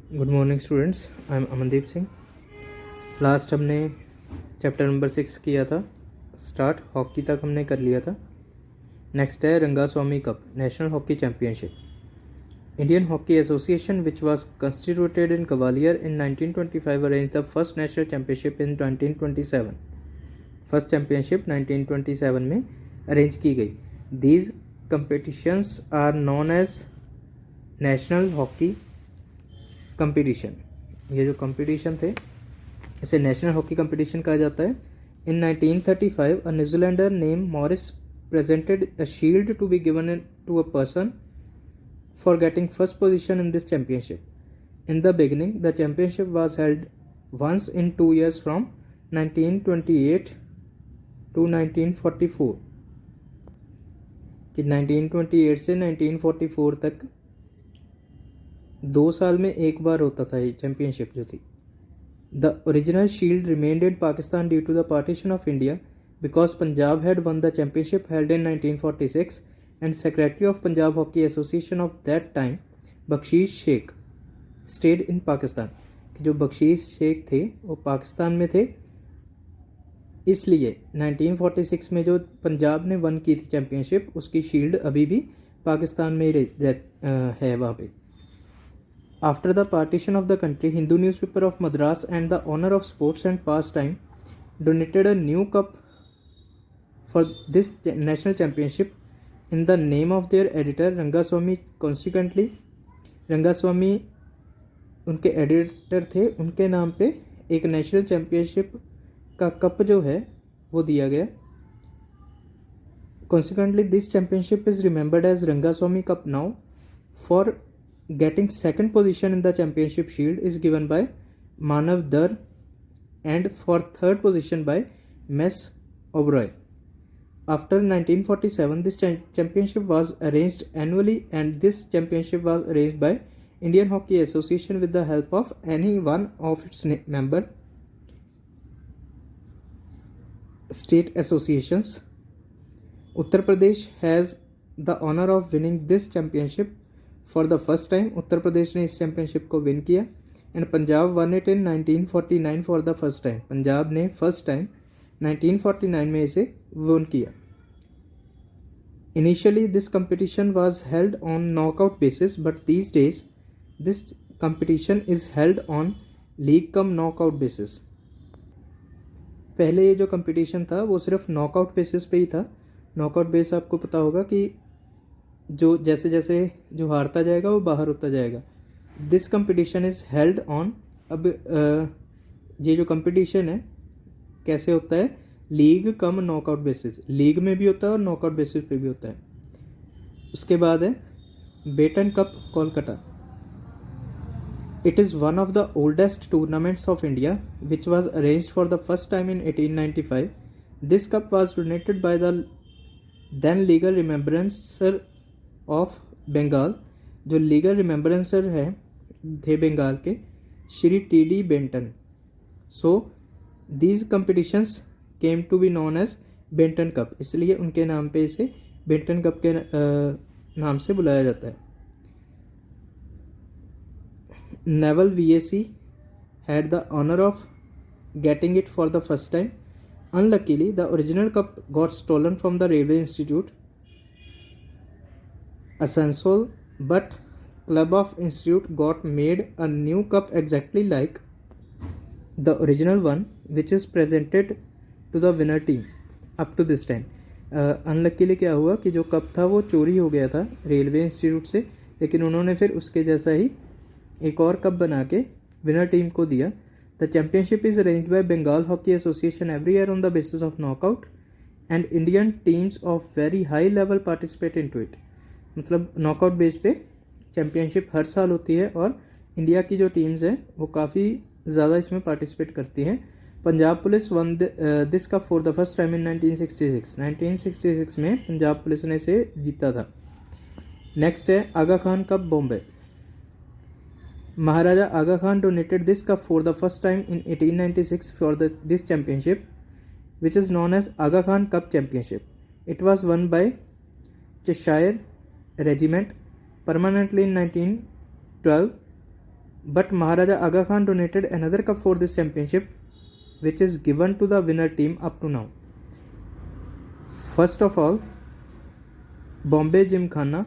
Good morning students, I am Amandeep Singh. Last हमने chapter number 6 किया था स्टार्ट, हॉकी तक हमने कर लिया था। नेक्स्ट है Rangaswamy cup, national hockey championship. Indian hockey association which was constituted in Gwalior in 1925 arrange the first national championship in 1927। First championship 1927 में अरेंज की गई। These competitions are known as national hockey competition. ये जो कंपटीशन थे इसे national hockey competition कहा जाता है। In 1935 a New Zealander name Morris presented a shield to be given to a person for getting first position in this championship. In the beginning the championship was held once in 2 years from 1928 to 1944 कि 1928 से 1944 तक 2 साल में एक बार होता था ये championship जो थी। The original shield remained in Pakistan due to the partition of India because Punjab had won the championship held in 1946 and secretary of Punjab hockey association of that time Bakhshish Sheikh stayed in Pakistan. कि जो बख्शीश शेख थे वो पाकिस्तान में थे, इसलिए 1946 में जो पंजाब ने वन की थी चैम्पियनशिप उसकी शील्ड अभी भी पाकिस्तान में ही है वहाँ पे। After the partition of the country, Hindu newspaper of Madras and the Honor of Sports and Pastime donated a new cup for this national championship in the name of their editor Rangaswamy. Consequently, Rangaswamy उनके editor थे, उनके नाम पे एक national championship का cup जो है वो दिया गया। Consequently, this championship is remembered as Rangaswamy Cup now. For getting second position in the championship shield is given by Manav Dar and for third position by Mess Oberoi. After 1947 this championship was arranged annually and this championship was arranged by Indian Hockey Association with the help of any one of its member state associations. Uttar Pradesh has the honor of winning this championship for the first time. Uttar Pradesh ने इस championship को win किया and Punjab won it in 1949 for the first time. Punjab ने first time 1949 में इसे win किया। Initially this competition was held on knockout basis but these days this competition is held on league cum knockout basis. पहले ये जो competition था वो सिर्फ नॉकआउट बेसिस पे ही था। नॉकआउट बेस आपको पता होगा कि जो जैसे जैसे जो हारता जाएगा वो बाहर होता जाएगा। This competition is held on, अब ये जो कंपटीशन है कैसे होता है, league cum knockout basis. League में भी होता है और नॉकआउट बेसिस पे भी होता है। उसके बाद है Beighton cup Kolkata. It is one of the oldest tournaments of India which was arranged for the first time in 1895। This cup was donated by the then legal remembrancer of Bengal. जो legal remembrancer है थे बंगाल के Shri T D. Benton. So these competitions came to be known as Benton cup, इसलिए उनके नाम पे इसे Benton cup के नाम से बुलाया जाता है। Naval VAC had the honour of getting it for the first time. Unluckily the original cup got stolen from the railway institute Asansol, but Club of Institute got made a new cup exactly like the original one, which is presented to the winner team up to this time. Unluckily क्या हुआ कि जो cup था वो चोरी हो गया था रेलवे इंस्टीट्यूट से, लेकिन उन्होंने फिर उसके जैसा ही एक और कप बना के विनर टीम को दिया। The championship is arranged by Bengal hockey association every year on the basis of knockout and Indian teams of very high level participate in to it. मतलब नॉकआउट बेस पे चैम्पियनशिप हर साल होती है और इंडिया की जो टीम्स हैं वो काफ़ी ज़्यादा इसमें पार्टिसिपेट करती हैं। Punjab police one this cup for the first time इन 1966 में पंजाब पुलिस ने इसे जीता था। नेक्स्ट है Aga Khan cup Bombay. Maharaja Aga Khan donated this cup for the first time in 1896 for this championship which is known as Aga Khan cup championship. It was won by Cheshire regiment permanently in 1912 but Maharaja Aga Khan donated another cup for this championship, which is given to the winner team up to now. First of all, Bombay Gymkhana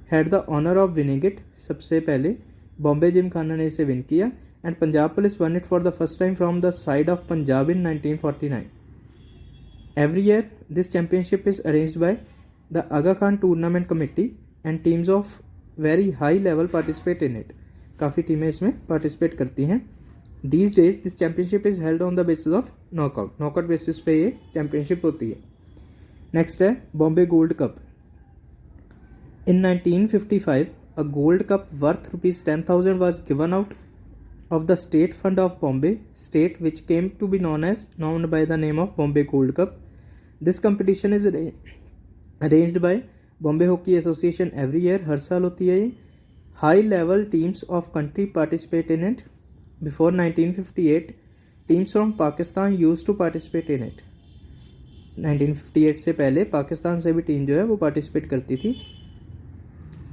had the honor of winning it. सबसे पहले बॉम्बे जिमखाना ने इसे win किया, and Punjab police one it for the first time from the side of Punjab in 1949. Every year, this championship is arranged by the Aga Khan Tournament Committee and teams of very high level participate in it. काफ़ी टीमें इसमें participate करती हैं. These days, this championship is held on the basis of knockout. Knockout basis पे ये championship होती है. Next है Bombay Gold Cup. In 1955, a gold cup worth ₹10,000 was given out of the state fund of Bombay state, which came to be known by the name of Bombay Gold Cup. This competition is arranged by Bombay Hockey Association every year. हर साल होती है ये. High level teams of country participate in it. Before 1958, teams from Pakistan used to participate in it. 1958 से पहले पाकिस्तान से भी team जो है वो पार्टिसिपेट करती थी.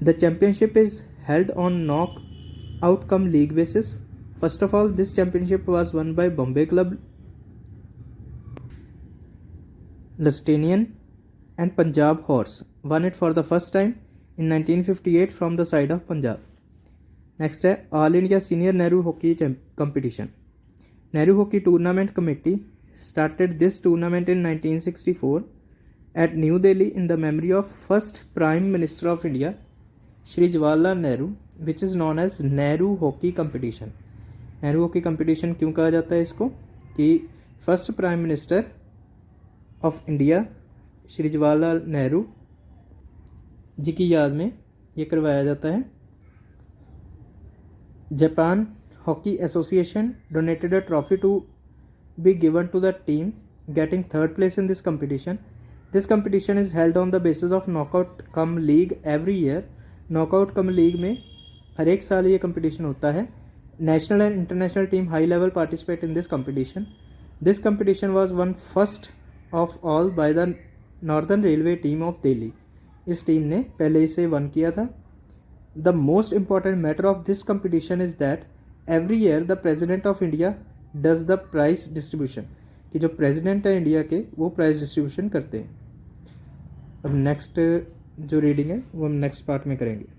The championship is held on knock-out cum league basis. First of all, this championship was won by Bombay Club, Lustanian and Punjab Horse won it for the first time in 1958 from the side of Punjab. Next है All India Senior Nehru Hockey Competition. Nehru Hockey Tournament Committee started this tournament in 1964 at New Delhi in the memory of first Prime Minister of India, Shri Jawaharlal Nehru, which is known as Nehru Hockey Competition. Nehru hockey competition क्यों कहा जाता है इसको? कि first prime minister of India Shri Jawaharlal Nehru ji की याद में ये करवाया जाता है. Japan hockey association donated a trophy to be given to the team getting third place in this competition. This competition is held on the basis of knockout cum league every year. Knockout cum league में हर एक साल ये competition होता है. National and international team high level participate in this competition. This competition was won first of all by the Northern Railway team of Delhi. इस team ने पहले इसे वन किया था. The most important matter of this competition is that every year the President of India does the prize distribution. कि जो president है India के वो प्राइज डिस्ट्रीब्यूशन करते हैं. अब नेक्स्ट जो रीडिंग है वो हम नेक्स्ट पार्ट में करेंगे.